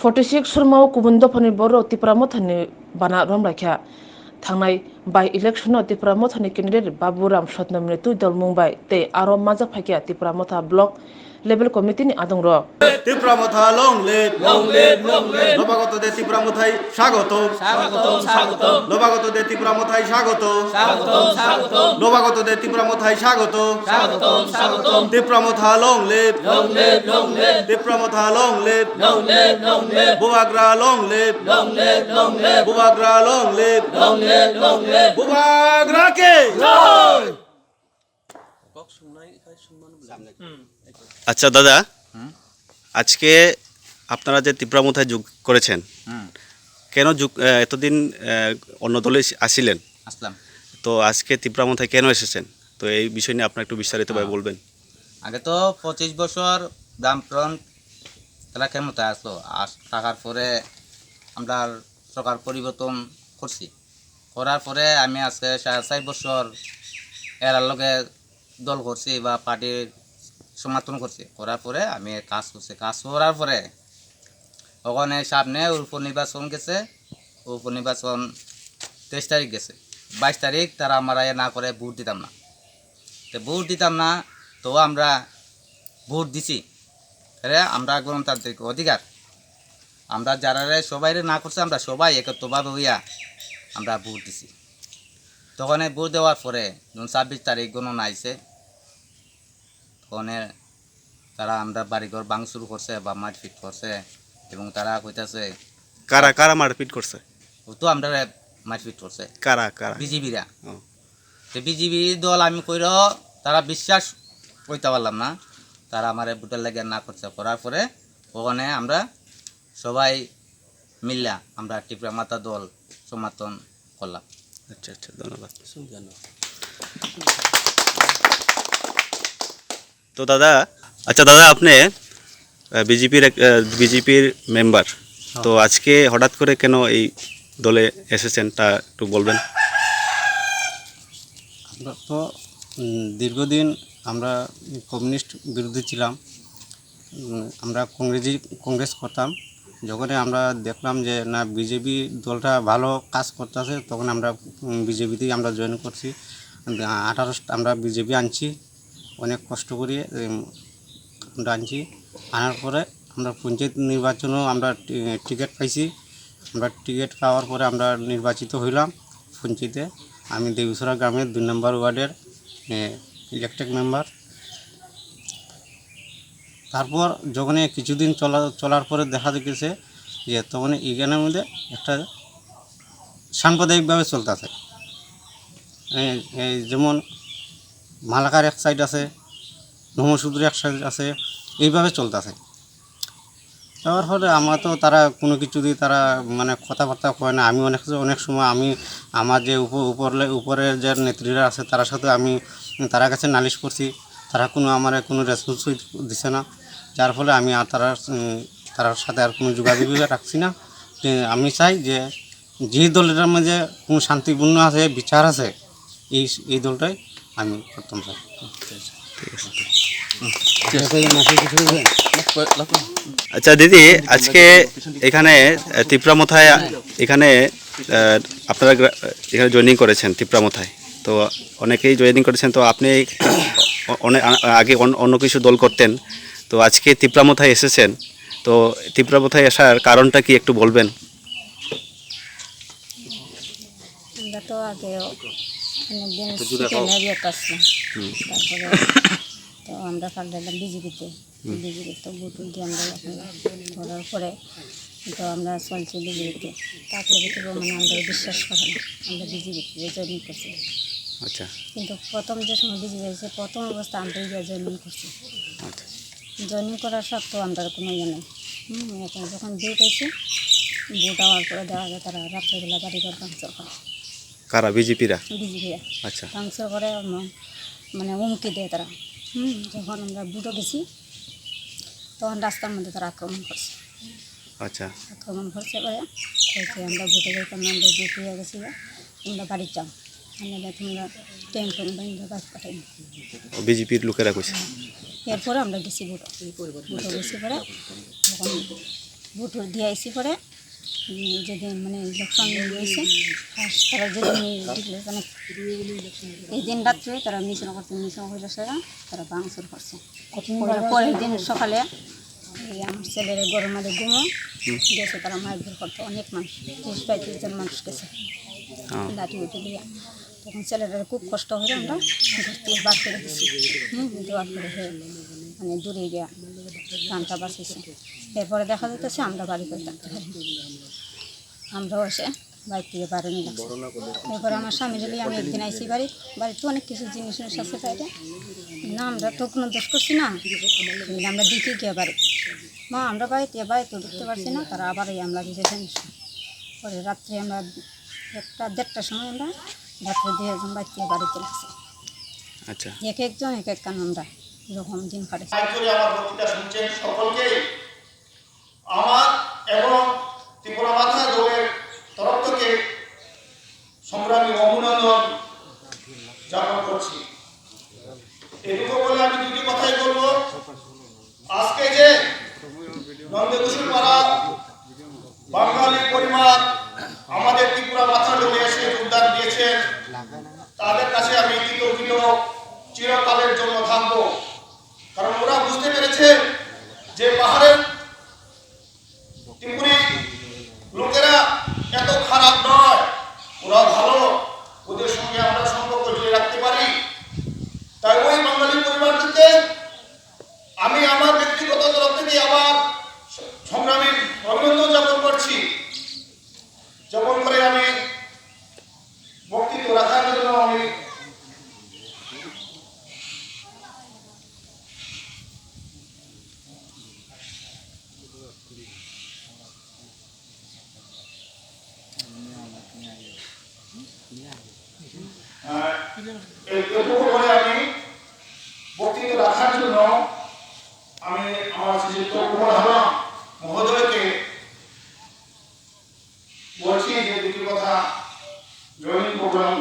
46 surmao kubundo phani boro tipramo thani bana rom rakha thangnai by election tipramo thani candidate baburam shatnamne tu dal mumbai te aro maja phakya tipramo tha block level committee ni adong ro Tipra Motha long leave নবাগত দে তিপ্রামথাই স্বাগত নবাগত দে তিপ্রামথাই স্বাগত নবাগত দে তিপ্রামথাই স্বাগত Tipra Motha long live Tipra Motha long live Bubagra long live Bubagra long live Bubagra কে আচ্ছা দাদা, আজকে আপনারা যে তিপ্রামথায় যোগ করেছেন, কেন এতদিন অন্য দলে আসছিলেন, আসলাম তো আজকে তিপ্রামথায় কেন এসেছেন, তো এই বিষয় নিয়ে আপনার একটু বিস্তারিতভাবে বলবেন। আগে তো 25 বছর বামফ্রন্ট তারা ক্ষমতায় আসলো, থাকার পরে আমরা সরকার পরিবর্তন করছি, করার পরে আমি আজকে 4.5 বছর এরার লগে দল করছি বা পার্টির সমর্থন করছি, করার পরে আমি কাজ করছি, কাজ করার পরে ওখানে সামনে উপনির্বাচন গেছে, উপনির্বাচন 23 তারিখ গেছে, 22 তারিখ তারা আমরা না করে ভোট দিতাম না, তো ভোট দিতাম না, তো আমরা ভোট দিছি, আমরা গণতান্ত্রিক অধিকার, আমরা যারা সবাই না করছে আমরা সবাই একত্রভাবে হইয়া আমরা ভোট দিছি। তখন ভোট দেওয়ার পরে যখন 26 তারিখ গণনা আইছে, তখন তারা আমরা বাড়িঘর ভাঙচুর করছে বা মারপিট করছে, এবং তারা কইতাছে কারা কারা মারপিট করছে, তো আমরা মারপিট করছে কারা কারা বিজেপিরা। তো বিজেপি দল আমি কইর তারা বিশ্বাস করতে পারলাম না, তারা আমার ভোটের লাগে না করছে, করার পরে ওখানে আমরা সবাই মিল্লা আমরা তিপ্রামথা দল সমর্থন করলাম। আচ্ছা আচ্ছা, ধন্যবাদ। তো দাদা, আচ্ছা দাদা, আপনি বিজেপির মেম্বার, তো আজকে হঠাৎ করে কেন এই দলে এসেছেন তা একটু বলবেন। আমরা তো দীর্ঘদিন আমরা কমিউনিস্ট বিরোধী ছিলাম, আমরা কংগ্রেস করতাম। যখন আমরা দেখলাম যে না বিজেপি দলটা ভালো কাজ করতেছে, তখন আমরা বিজেপিতেই আমরা জয়েন করছি। 18 আমরা বিজেপি আনছি, অনেক কষ্ট করে আমরা আনছি। আনার পরে আমরা পঞ্চায়েত নির্বাচনেও আমরা টিকিট পাইছি। আমরা টিকিট পাওয়ার পরে আমরা নির্বাচিত হইলাম পঞ্চায়েতে। আমি দেবীসরা গ্রামের 2 নম্বর ওয়ার্ডের ইলেকটেড মেম্বার। তারপর যখন কিছুদিন চলার পরে দেখা গেছে যে তখন এখানের মধ্যে একটা সাম্প্রদায়িকভাবে চলতেছে, যেমন মালাকার এক সাইড আছে, নমসূদ্র এক সাইড আছে, এইভাবে চলতেছে। তার ফলে আমরা তো তারা কোনো কিছু দিয়ে তারা মানে কথাবার্তা কয় না। আমি অনেক সময় আমি আমার যে উপরের যে নেত্রীরা আছে তার সাথে আমি তার কাছে নালিশ করছি, তারা আমার কোনো রেসপন্স দিছে না। যার ফলে আমি আর তার সাথে আর কোনো যোগাযোগ রাখছি না। আমি চাই যে দলটার মধ্যে কোনো শান্তিপূর্ণ আছে, বিচার আছে, এই দলটাই আমি করতাম চাই। আচ্ছা দিদি, আজকে এখানে তিপ্রামথায় এখানে আপনারা এখানে জয়েনিং করেছেন তিপ্রামথায়, তো অনেকেই জয়েনিং করেছেন, তো আপনি অনেক আগে অন্য কিছু দল করতেন, তো আজকে তিপ্রামথায় এসেছেন, তো তিপ্রামথায় আসার কারণটা কি একটু বলবেন। আমরা তো আগে অনেকদিন সিপিএমে আসলাম, তারপরে তো আমরা পাল্টাইলাম বিজেপিতে তো ভোট দিয়ে আমরা করার পরে তো আমরা চলছি বিজেপিতে, তারপরে থেকে মানে আমরা বিশ্বাস করে না, আমরা বিজেপিতে জয়েনিং করছি। আচ্ছা, কিন্তু প্রথম যে সময় বিজেপি হয়েছে প্রথম অবস্থা আমরা জয়েনিং করছি। আচ্ছা, জয়েনিং করার সত্ত্বেও আমরা কোনো ইয়ে নেই। এখন যখন ভোট হয়েছে, ভোট হওয়ার পরে দেখা যায় তারা রাত্রেবেলা বাড়িঘর ভাঙচুর করে। কারা? বিজেপিরা? বিজেপিরা আচ্ছা, ভাঙচুর করে, মানে হুমকি দেয় তারা। যখন আমরা ভোটও গেছি তখন রাস্তার মধ্যে তারা আক্রমণ করছে। আচ্ছা, আক্রমণ করছে এবারে কইছে আমরা ভোটে যাইতাম না, আমরা ভোট হয়ে গেছি, তোমরা বাড়ি যাও, আমরা তোমরা টেনশন বাইন্দা বাস পাঠাই। বিজেপির লোকেরা কইছে। এরপরে আমরা গেছি ভোটও গেছি পরে, তখন ভোট দিয়ে আইসি পরে যেদিন মানে ইলেকশন হয়েছে ফার্স্ট তারা যেদিন ডিক্লেয়ার মানে এই দিন রাত্রে তারা মিশন করছে, মিশন করে সেরা তারা ভাঙচুর করছে। পরের দিন সকালে এই আমার ছেলের গরম মাঝে ঘুমো গেছে, তারা মারধর করতো, অনেক মানুষ 30-35 জন মানুষ গেছে লাঠি উঠে দিয়ে। তখন ছেলেরা খুব কষ্ট হয়ে আমরা ঘর থেকে বার করে দিচ্ছি, দেওয়ার পরে মানে দূরে গিয়া প্রাণটা বাঁচিয়েছে। এরপরে দেখা যেতেছে আমরা বাড়ি করে থাকতে পারি, আমরাও এসে বাড়ি থেকে বাড়ি নিয়ে যাচ্ছি। এরপরে আমার স্বামী যদি আমি একদিন আইসি বাড়িতে অনেক কিছু জিনিস আছে বাইরে না, আমরা তো কোনো দোষ করছি না, আমরা দিকে গিয়ে বাড়ি মা আমরা বাড়িতে তো ঢুকতে পারছি না, তারা আবার এই আমরা দিয়েছে। পরে রাত্রে আমরা 1-1:30টার সময় আমরা রাত্রে 2 বাড়িতে বাড়িতে লাগছি। আচ্ছা, এক একজন এক এক কান আমরা এরকম দিন কাটেছি। আমার বক্তৃতা শুনছেন সকলকে আমার এবং ত্রিপুরা মাথা দলের তরফ থেকে সংগ্রামী অভিনন্দন জ্ঞাপন করছি। এটুকু বলে আমি দুটি কথাই বলবো। আজকে যে নন্দকুশুর পাড়া বাঙালি পরিবার আমাদের ত্রিপুরা মাথা দলে এসে যোগদান দিয়েছেন, তাদের কাছে আমি কৃতজ্ঞ চিরকালের জন্য থাকবো। কারণ ওরা বুঝতে পেরেছে যে পাহাড়ের ত্রিপুরী লোকেরা এত খারাপ নয়, ওরা ভালো, ওদের সঙ্গে আমরা সম্পর্ক জুড়ে রাখতে পারি। তাই ওই বাঙালি পরিবারটিতে আমি আমার ব্যক্তিগত তরফ থেকে আমার সংগ্রামী অভিনন্দন জ্ঞাপন করছি। যেমন করে আমি বক্তৃতা রাখার জন্য আমি বক্তৃতা রাখার জন্য আমি আমার শ্রীযুক্ত কুমার মহোদয়কে বলছি যে দুটি কথা জয়নিং প্রোগ্রাম